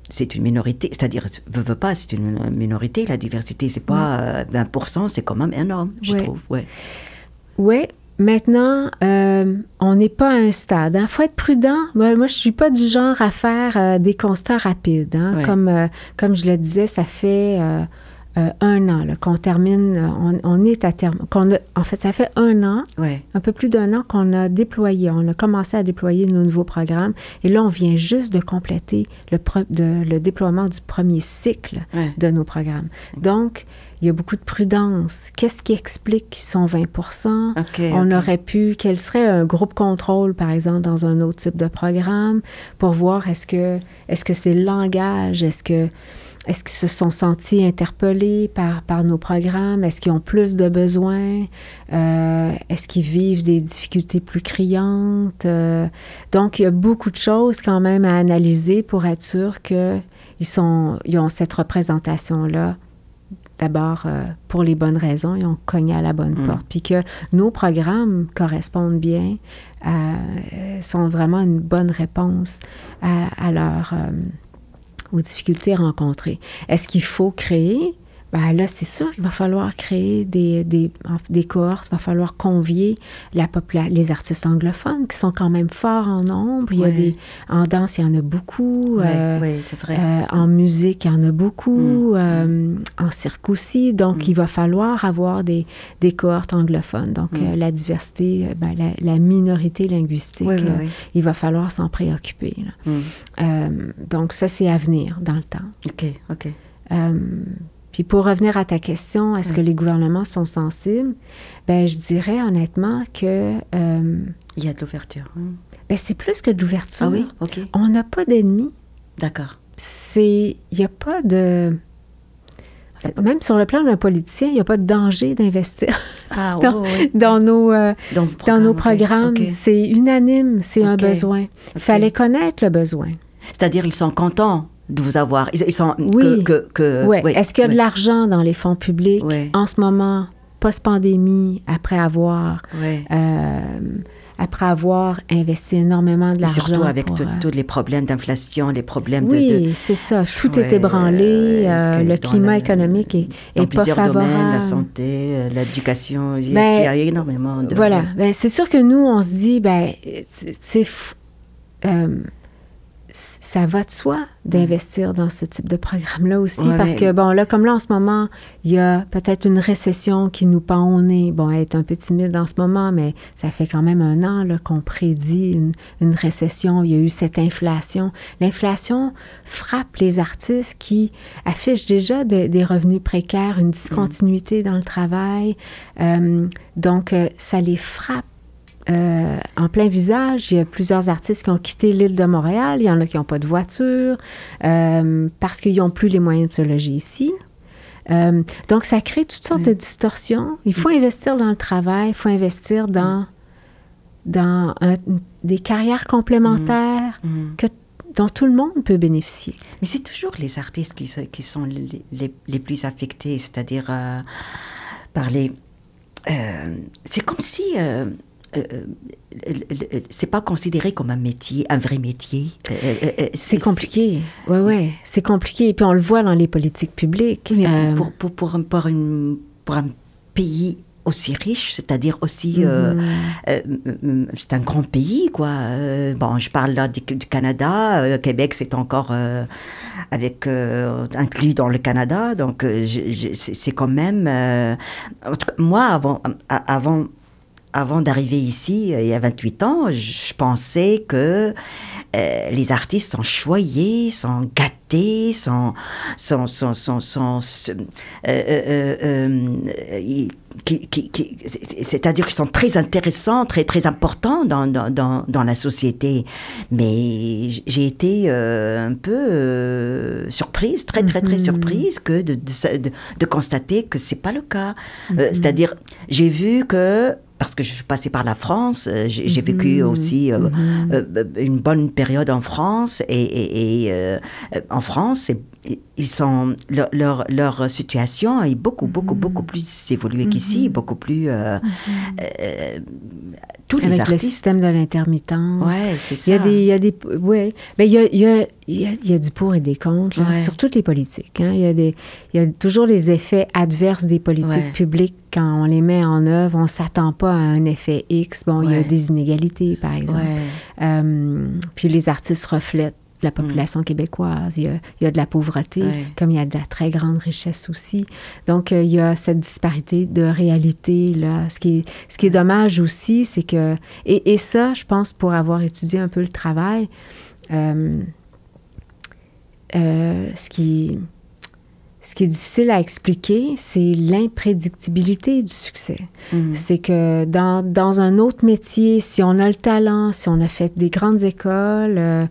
C'est une minorité, c'est-à-dire, veut pas, c'est une minorité, la diversité, c'est pas 20%, c'est quand même énorme, je trouve, Oui, maintenant, on n'est pas à un stade. Il faut être prudent. Moi, je ne suis pas du genre à faire des constats rapides. Comme je le disais, ça fait 1 an qu'on termine, on est à terme. En fait, ça fait 1 an, un peu plus d'1 an qu'on a déployé. On a commencé à déployer nos nouveaux programmes. Et là, on vient juste de compléter le déploiement du premier cycle de nos programmes. Donc, il y a beaucoup de prudence. Qu'est-ce qui explique qu'ils sont 20%? On aurait pu... Quel serait un groupe contrôle, par exemple, dans un autre type de programme, pour voir est-ce que c'est le langage, est-ce qu'ils se sont sentis interpellés par nos programmes? Est-ce qu'ils ont plus de besoins? Est-ce qu'ils vivent des difficultés plus criantes? Donc, il y a beaucoup de choses quand même à analyser pour être sûr qu'ils ont cette représentation-là. D'abord, pour les bonnes raisons, ils ont cogné à la bonne porte. Puis que nos programmes correspondent bien, sont vraiment une bonne réponse à aux difficultés rencontrées. Est-ce qu'il faut créer? Bien là, c'est sûr qu'il va falloir créer des cohortes, il va falloir convier les artistes anglophones qui sont quand même forts en nombre. Il y a en danse, il y en a beaucoup. Oui, c'est vrai. En musique, il y en a beaucoup. En cirque aussi. Donc, il va falloir avoir des cohortes anglophones. Donc, la diversité, la minorité linguistique, il va falloir s'en préoccuper. Donc, ça, c'est à venir dans le temps. OK. Puis pour revenir à ta question, est-ce que les gouvernements sont sensibles? Bien, je dirais honnêtement que... il y a de l'ouverture. Bien, c'est plus que de l'ouverture. Ah oui? OK. On n'a pas d'ennemis. D'accord. Il n'y a pas de... En fait, même sur le plan d'un politicien, il n'y a pas de danger d'investir dans nos programmes. C'est unanime, c'est un besoin. Il fallait connaître le besoin. C'est-à-dire, ils sont contents de vous avoir. Ils sont... Est-ce qu'il y a de l'argent dans les fonds publics en ce moment, post-pandémie, après avoir investi énormément de l'argent? Surtout avec tous les problèmes d'inflation, les problèmes c'est ça. Tout est ébranlé. Le climat économique est pas favorable. Dans plusieurs domaines, la santé, l'éducation, il y a énormément de... Voilà. C'est sûr que nous, on se dit, ça va de soi d'investir dans ce type de programme-là aussi, parce que, comme là, en ce moment, il y a peut-être une récession qui nous pend au nez. Bon, elle est un peu timide en ce moment, mais ça fait quand même 1 an là, qu'on prédit une récession. Il y a eu cette inflation. L'inflation frappe les artistes qui affichent déjà des revenus précaires, une discontinuité dans le travail. Donc, ça les frappe en plein visage. Il y a plusieurs artistes qui ont quitté l'île de Montréal. Il y en a qui n'ont pas de voiture parce qu'ils n'ont plus les moyens de se loger ici. Donc, ça crée toutes sortes de distorsions. Il faut investir dans le travail, il faut investir dans des carrières complémentaires dont tout le monde peut bénéficier. Mais c'est toujours les artistes qui sont les plus affectés, c'est-à-dire par c'est comme si c'est pas considéré comme un métier, un vrai métier. C'est compliqué. Oui. C'est compliqué. Et puis on le voit dans les politiques publiques. Mais pour un pays aussi riche, c'est-à-dire aussi... c'est un grand pays, quoi. Bon, je parle là du Canada. Québec, c'est encore inclus dans le Canada. Donc, c'est quand même... en tout cas, moi, avant d'arriver ici, il y a 28 ans, je pensais que les artistes sont choyés, sont gâtés, c'est-à-dire qu'ils sont très intéressants, très, très importants dans la société. Mais j'ai été un peu surprise, très, très, très surprise de constater que c'est pas le cas. C'est-à-dire, j'ai vu que parce que je suis passée par la France, j'ai vécu aussi une bonne période en France, et en France, ils sont, leur situation est beaucoup plus évoluée qu'ici, beaucoup plus... tous les avec artistes. Le système de l'intermittence. Oui, c'est ça. Il y a des mais il y a du pour et des contre, là, sur toutes les politiques. Hein. Il y a toujours les effets adverses des politiques publiques quand on les met en œuvre. On ne s'attend pas à un effet X. Bon, il y a des inégalités, par exemple. Puis les artistes reflètent la population québécoise. Il y a de la pauvreté, comme il y a de la très grande richesse aussi. Donc, il y a cette disparité de réalité, là. Ce qui est dommage aussi, c'est que... Et ça, je pense, pour avoir étudié un peu le travail, ce qui est difficile à expliquer, c'est l'imprédictibilité du succès. C'est que dans un autre métier, si on a le talent, si on a fait des grandes écoles,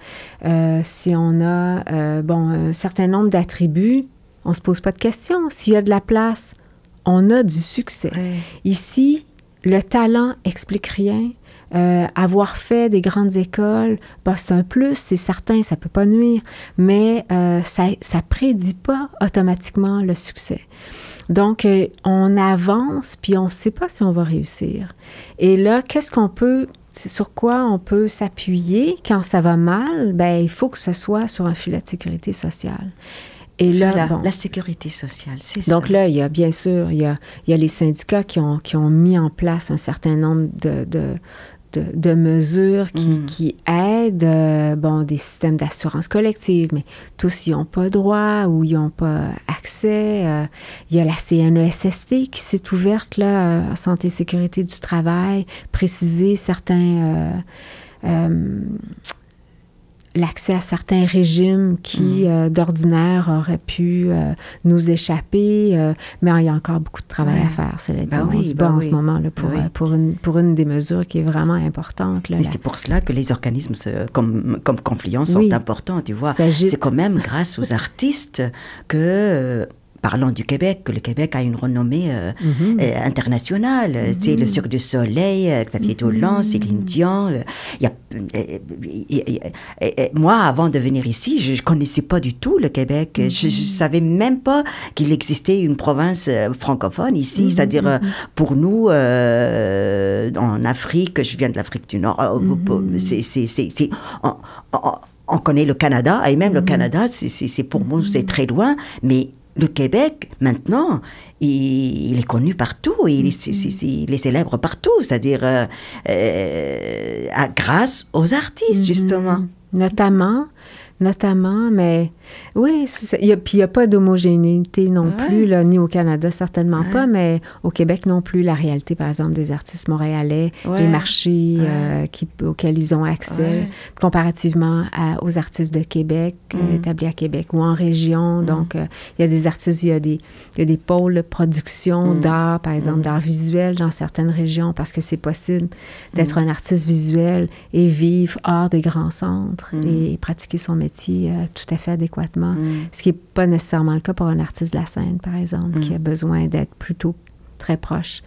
si on a un certain nombre d'attributs, on ne se pose pas de questions. S'il y a de la place, on a du succès. Ici, le talent explique rien. Avoir fait des grandes écoles, c'est un plus, c'est certain, ça ne peut pas nuire, mais ça ne prédit pas automatiquement le succès. Donc, on avance, puis on ne sait pas si on va réussir. Et là, sur quoi on peut s'appuyer quand ça va mal? Il faut que ce soit sur un filet de sécurité sociale. Et là, la sécurité sociale, c'est ça. Donc là, il y a bien sûr, il y a les syndicats qui ont mis en place un certain nombre de mesures qui aident, des systèmes d'assurance collective, mais tous n'y ont pas droit ou ils n'ont pas accès. Il y a la CNESST qui s'est ouverte, là, Santé et Sécurité du travail, préciser l'accès à certains régimes qui, d'ordinaire, auraient pu nous échapper, mais il y a encore beaucoup de travail à faire, cela dit. On se bat en ce moment là, pour une des mesures qui est vraiment importante. Là, et c'est pour cela que les organismes comme Confluence sont importants, tu vois. C'est quand même grâce aux artistes que... Parlons du Québec, que le Québec a une renommée internationale. Tu sais, le Cirque du Soleil, Xavier Dolan, Céline Dion. Moi, avant de venir ici, je ne connaissais pas du tout le Québec. Je ne savais même pas qu'il existait une province francophone ici. C'est-à-dire, pour nous, en Afrique, je viens de l'Afrique du Nord, on connaît le Canada, et même le Canada, pour nous, c'est très loin, mais le Québec, maintenant, il est connu partout, il est célèbre partout, c'est-à-dire grâce aux artistes, justement. Notamment, mais oui, puis il n'y a pas d'homogénéité non plus, là, ni au Canada, certainement pas, mais au Québec non plus. La réalité, par exemple, des artistes montréalais, les marchés auxquels ils ont accès, comparativement aux artistes de Québec, établis à Québec ou en région. Donc, il y a des artistes, il y a des pôles de production d'art, par exemple, d'art visuel dans certaines régions, parce que c'est possible d'être un artiste visuel et vivre hors des grands centres et pratiquer son métier tout à fait adéquatement. Ce qui n'est pas nécessairement le cas pour un artiste de la scène, par exemple, qui a besoin d'être plutôt très proche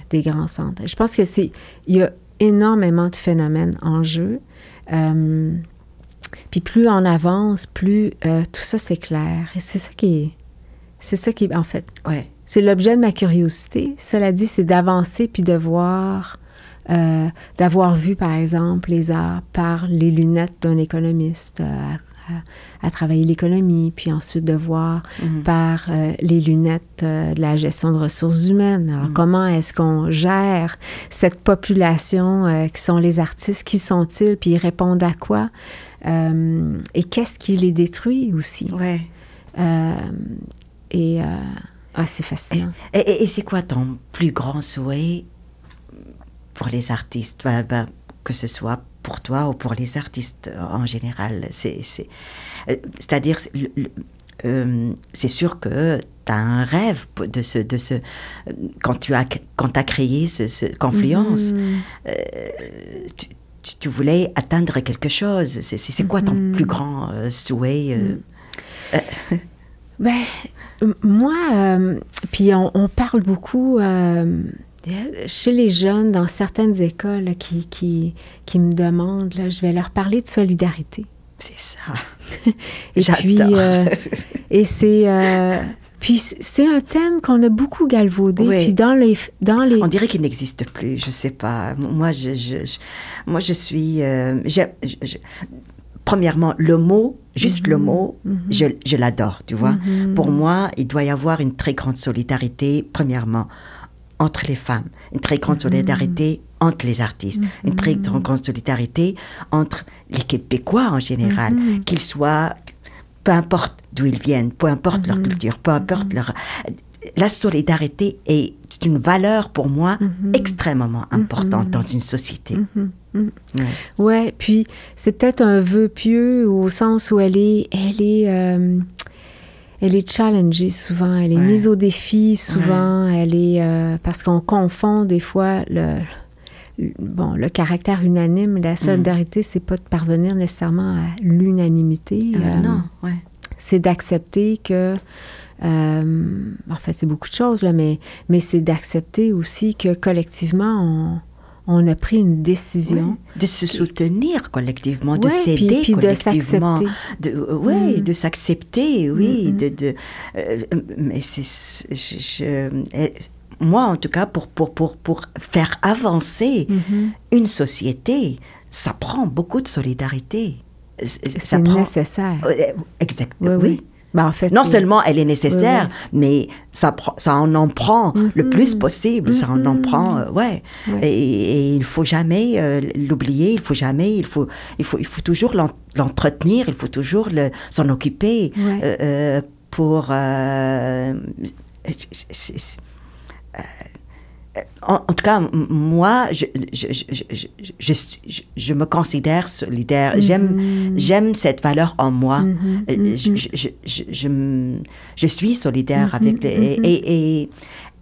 des grands centres. Je pense que il y a énormément de phénomènes en jeu. Puis plus on avance, plus tout ça s'éclaire. Et c'est ça qui est en fait... c'est l'objet de ma curiosité. Cela dit, c'est d'avancer puis de voir, d'avoir vu, par exemple, les arts par les lunettes d'un économiste à travailler l'économie, puis ensuite de voir par les lunettes de la gestion de ressources humaines. Alors, comment est-ce qu'on gère cette population qui sont les artistes? Qui sont-ils? Puis ils répondent à quoi? Et qu'est-ce qui les détruit aussi? Ouais. C'est fascinant. Et c'est quoi ton plus grand souhait pour les artistes? Que ce soit pour toi ou pour les artistes en général. C'est-à-dire, c'est sûr que tu as un rêve quand tu as créé ce Confluence, tu voulais atteindre quelque chose. C'est quoi ton plus grand souhait? Moi, puis on parle beaucoup chez les jeunes, dans certaines écoles là, qui me demandent, là, je vais leur parler de solidarité. C'est ça. Et j'adore. Puis c'est un thème qu'on a beaucoup galvaudé. Oui. Puis dans les... On dirait qu'il n'existe plus, je sais pas. Moi, je suis... premièrement, le mot, juste le mot, je l'adore, tu vois. Pour moi, il doit y avoir une très grande solidarité, premièrement, entre les femmes, une très grande solidarité entre les artistes, une très grande solidarité entre les Québécois en général, qu'ils soient, peu importe d'où ils viennent, peu importe leur culture, peu importe leur... La solidarité est une valeur pour moi extrêmement importante dans une société. Ouais, puis c'est peut-être un vœu pieux au sens où elle est challengée souvent, elle est mise au défi souvent, elle est... parce qu'on confond des fois le caractère unanime, la solidarité, c'est pas de parvenir nécessairement à l'unanimité. Non, c'est d'accepter que... en fait, c'est beaucoup de choses, là, mais c'est d'accepter aussi que collectivement, on a pris une décision. De se soutenir collectivement, de s'aider puis collectivement. De De s'accepter. oui. Mais moi, en tout cas, pour faire avancer une société, ça prend beaucoup de solidarité. C'est nécessaire. Exactement, oui. En fait, non seulement elle est nécessaire, mais ça en prend le plus possible. Ça en prend, Et il ne faut jamais l'oublier. Il faut toujours l'entretenir. Il faut toujours s'en occuper pour... En tout cas, moi, je me considère solidaire. J'aime cette valère en moi. Je suis solidaire avec les...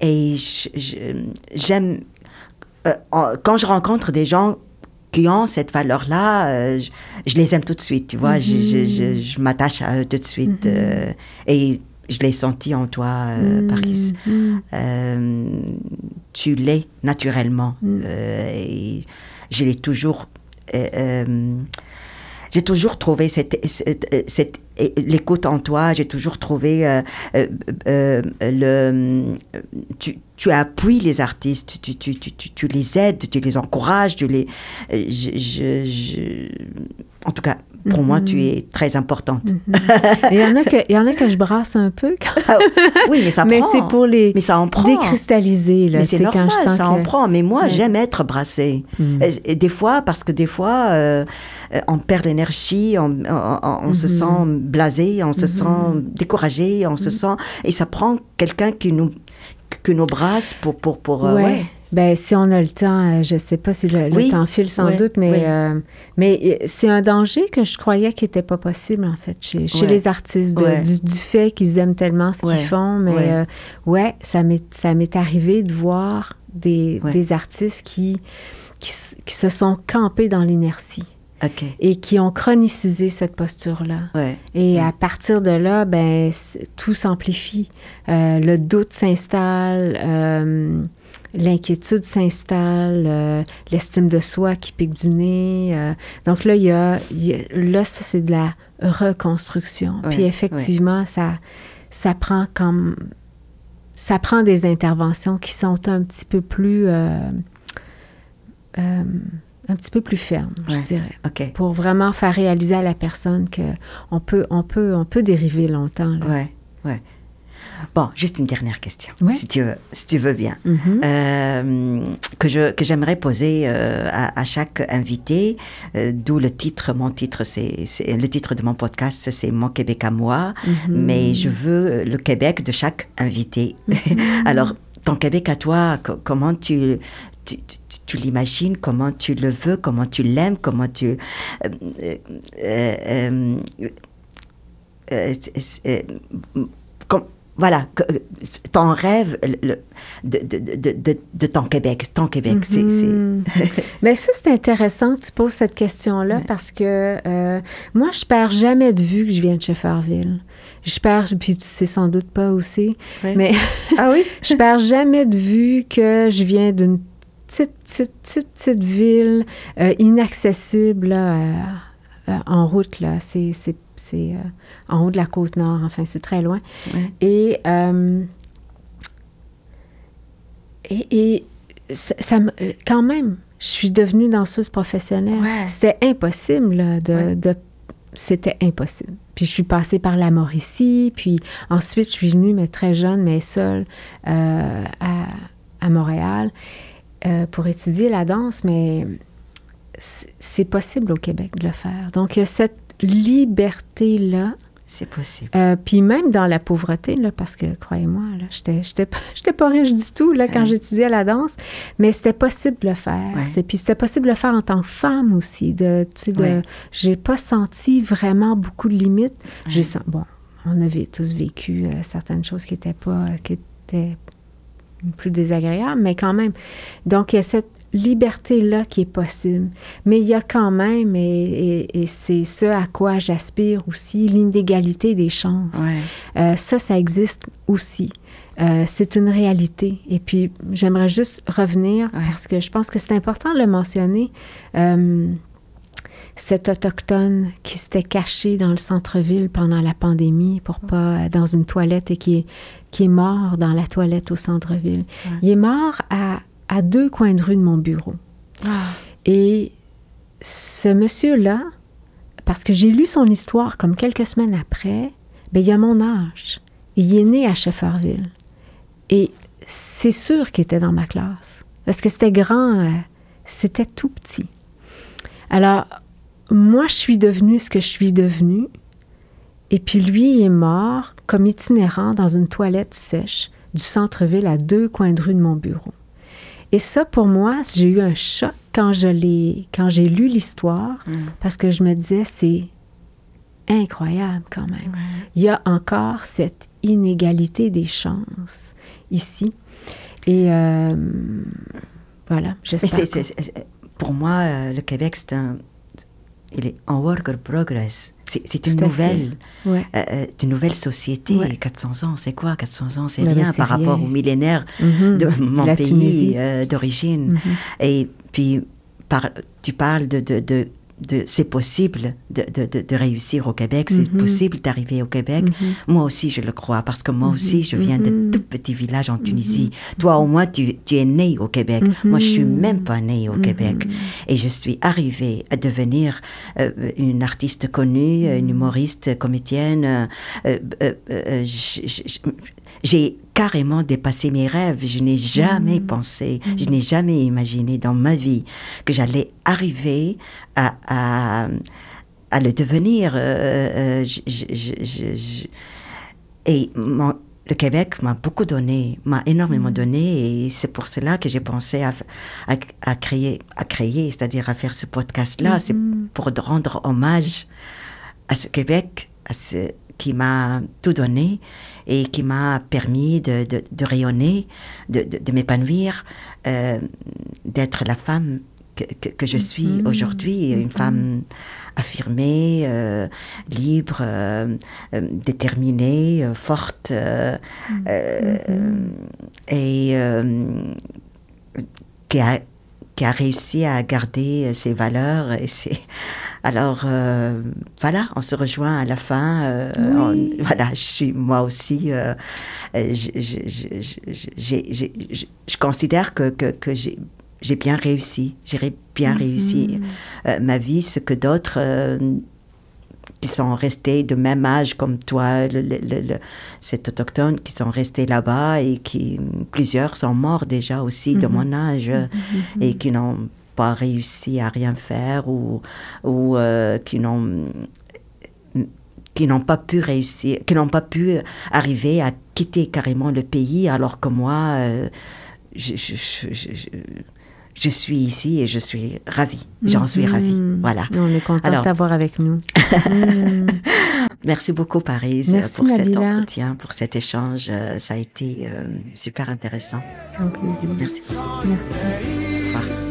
Et j'aime... quand je rencontre des gens qui ont cette valeur-là, je les aime tout de suite, tu vois. Je m'attache à eux tout de suite. Et je l'ai senti en toi, Paris. Tu l'es naturellement. Et je l'ai toujours... j'ai toujours trouvé l'écoute en toi. J'ai toujours trouvé tu appuies les artistes, tu les aides, tu les encourages, en tout cas, pour moi, tu es très importante. Il y en a que je brasse un peu. Oui, mais ça prend. Mais c'est pour les décristalliser. Là, mais c'est normal, quand ça en prend. Mais moi, j'aime être brassée. Et des fois, on perd l'énergie, on se sent blasé, on se sent découragé, on se sent... Et ça prend quelqu'un qui nous brasse pour Ben, si on a le temps, je ne sais pas si le temps file sans doute, mais c'est un danger que je croyais qui n'était pas possible, en fait, chez les artistes, du fait qu'ils aiment tellement ce qu'ils font. Mais ça m'est arrivé de voir des artistes qui se sont campés dans l'inertie. Okay. Et qui ont chronicisé cette posture-là. Et à partir de là, ben, tout s'amplifie. Le doute s'installe, l'inquiétude s'installe, l'estime de soi qui pique du nez. Donc là, là, ça, c'est de la reconstruction. Puis effectivement, ça prend comme... ça prend des interventions qui sont un petit peu plus fermes, je dirais, pour vraiment faire réaliser à la personne qu'on peut dériver longtemps. Oui. Bon, juste une dernière question, si tu veux bien, que j'aimerais poser à chaque invité, d'où le titre le titre de mon podcast, c'est Mon Québec à moi, mais je veux le Québec de chaque invité. Alors, ton Québec à toi, comment tu l'imagines, comment tu le veux, comment tu l'aimes, comment tu... voilà, ton rêve de ton Québec. C'est... Mais ça, c'est intéressant que tu poses cette question-là parce que moi, je perds jamais de vue que je viens de Shefferville. Puis tu sais sans doute pas aussi, mais je perds jamais de vue que je viens d'une petite ville inaccessible là, en route, là. C'est en haut de la Côte-Nord, enfin, c'est très loin. Et ça quand même, je suis devenue danseuse professionnelle. C'était impossible, là, c'était impossible. Puis je suis passée par la Mauricie, puis ensuite, je suis venue, mais très jeune, mais seule, à Montréal pour étudier la danse, mais c'est possible au Québec de le faire. Donc, il y a cette liberté-là. C'est possible. Puis même dans la pauvreté, là, parce que, croyez-moi, là, j'étais pas riche du tout là, quand j'étudiais la danse, mais c'était possible de le faire. Puis c'était possible de le faire en tant que femme aussi. J'ai pas senti vraiment beaucoup de limites. Bon, on avait tous vécu certaines choses qui étaient plus désagréables, mais quand même. Donc, il y a cette liberté-là qui est possible. Mais il y a quand même, et c'est ce à quoi j'aspire aussi, l'inégalité des chances. Ça existe aussi. C'est une réalité. Et puis, j'aimerais juste revenir, parce que je pense que c'est important de le mentionner, cet Autochtone qui s'était caché dans le centre-ville pendant la pandémie dans une toilette et qui est mort dans la toilette au centre-ville. Il est mort à 2 coins de rue de mon bureau. Et ce monsieur-là, parce que j'ai lu son histoire comme quelques semaines après, il a mon âge. Il est né à Shefferville. Et c'est sûr qu'il était dans ma classe. Parce que c'était grand, c'était tout petit. Alors, moi, je suis devenue ce que je suis devenue. Et puis lui, il est mort comme itinérant dans une toilette sèche du centre-ville à 2 coins de rue de mon bureau. Et ça, pour moi, j'ai eu un choc quand j'ai lu l'histoire, parce que je me disais, c'est incroyable quand même. Il y a encore cette inégalité des chances ici. Et voilà, j'espère. Pour moi, le Québec, il est en work in progress. C'est une nouvelle société. 400 ans, c'est quoi 400 ans, c'est rien par rapport au millénaire de mon pays d'origine. Et puis, tu parles c'est possible de réussir au Québec, c'est possible d'arriver au Québec. Moi aussi, je le crois, parce que moi aussi, je viens de tout petit village en Tunisie. Toi, au moins, tu es né au Québec. Moi, je suis même pas née au Québec. Et je suis arrivée à devenir une artiste connue, une humoriste, comédienne. J'ai carrément dépassé mes rêves. Je n'ai jamais pensé, je n'ai jamais imaginé dans ma vie que j'allais arriver à le devenir. Et le Québec m'a beaucoup donné, m'a énormément donné, et c'est pour cela que j'ai pensé à créer, c'est-à-dire à faire ce podcast-là. C'est pour rendre hommage à ce Québec, qui m'a tout donné et qui m'a permis de rayonner, de m'épanouir, d'être la femme que je suis aujourd'hui, une femme affirmée, libre, déterminée, forte, et qui qui a réussi à garder ses valeurs et alors voilà, on se rejoint à la fin. Voilà, je suis moi aussi. Je considère que j'ai bien réussi. J'ai bien réussi ma vie, ce que d'autres qui sont restés de même âge comme toi, cet autochtone, qui sont restés là-bas et plusieurs sont morts déjà aussi de mon âge et qui n'ont pas réussi à rien faire ou qui n'ont pas pu réussir, qui n'ont pas pu arriver à quitter carrément le pays, alors que moi, je suis ici et je suis ravie. J'en suis ravie. Voilà. On est content de t'avoir avec nous. Merci beaucoup, Paris, pour cet entretien, pour cet échange. Ça a été super intéressant. Un plaisir. Merci beaucoup. Merci. Au revoir.